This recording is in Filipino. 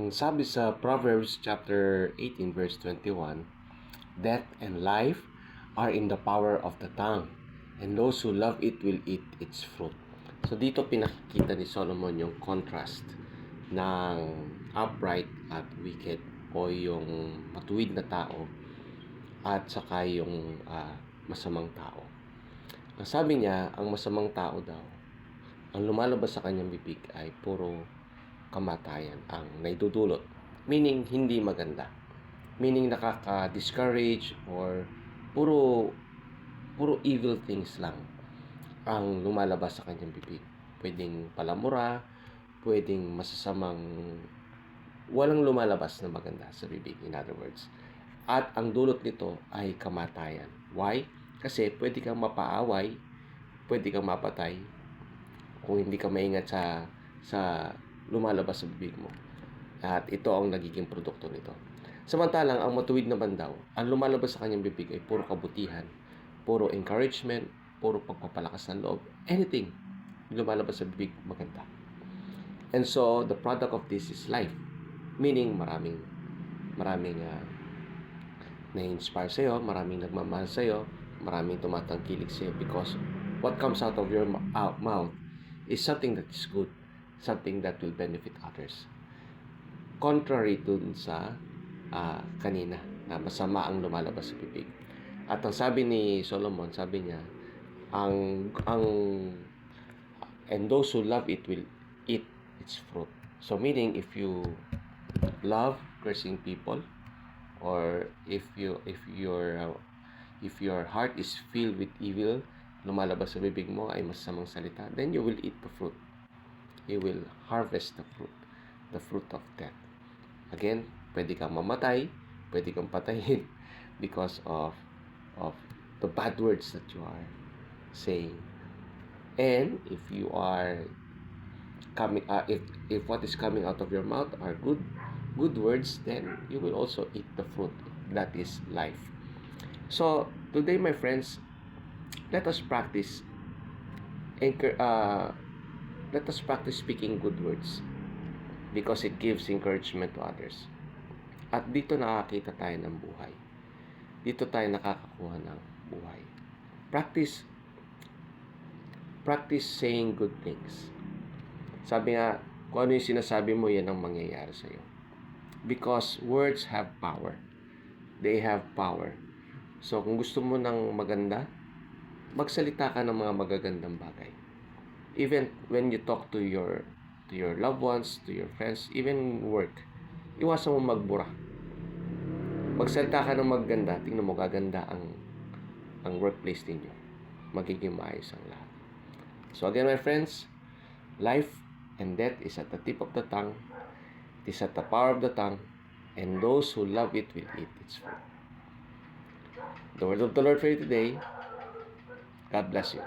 Ang sabi sa Proverbs chapter 18 verse 21, death and life are in the power of the tongue, and those who love it will eat its fruit. So dito pinakikita ni Solomon yung contrast ng upright at wicked, o yung matuwid na tao at saka yung masamang tao. Ang sabi niya, ang masamang tao daw, ang lumalabas sa kanyang bibig ay puro kamatayan ang naidudulot. Meaning, hindi maganda. Meaning, nakaka-discourage or puro evil things lang ang lumalabas sa kanyang bibig. Pwedeng palamura, pwedeng masasamang walang lumalabas na maganda sa bibig, in other words. At ang dulot nito ay kamatayan. Why? Kasi pwede kang mapaaway, pwede kang mapatay kung hindi ka maingat sa lumalabas sa bibig mo. At ito ang nagiging produkto nito. Samantalang, ang matuwid naman daw, ang lumalabas sa kanyang bibig ay puro kabutihan, puro encouragement, puro pagpapalakas ng loob, anything lumalabas sa bibig, maganda. And so, the product of this is life. Meaning, maraming na-inspire sa'yo, maraming nagmamahal sa'yo, maraming tumatangkilik sa'yo because what comes out of your mouth is something that is good, something that will benefit others. Contrary dun sa kanina, na masama ang lumalabas sa bibig. At ang sabi ni Solomon, sabi niya, and those who love it will eat its fruit. So meaning, if you love cursing people, or if your heart is filled with evil, lumalabas sa bibig mo ay masamang salita, then you will eat the fruit. You will harvest the fruit of death. Again, pwede kang mamatay, pwede kang patayin because of the bad words that you are saying. And if you are coming, if what is coming out of your mouth are good words, then you will also eat the fruit. That is life. So today, my friends, let us practice speaking good words because it gives encouragement to others. At dito nakakita tayo ng buhay. Dito tayo nakakakuha ng buhay. Practice saying good things. Sabi nga, kung ano yung sinasabi mo, yan ang mangyayari sa'yo. Because words have power. They have power. So, kung gusto mo ng maganda, magsalita ka ng mga magagandang bagay. Even when you talk to your loved ones, to your friends, even work, iwasan mo magbura. Magsalita ka ng maganda, tingnan mo, gaganda ang workplace ninyo. Magiging maayos ang lahat. So again, my friends, life and death is at the tip of the tongue. It is at the power of the tongue, and those who love it will eat its fruit. The word of the Lord for you today. God bless you.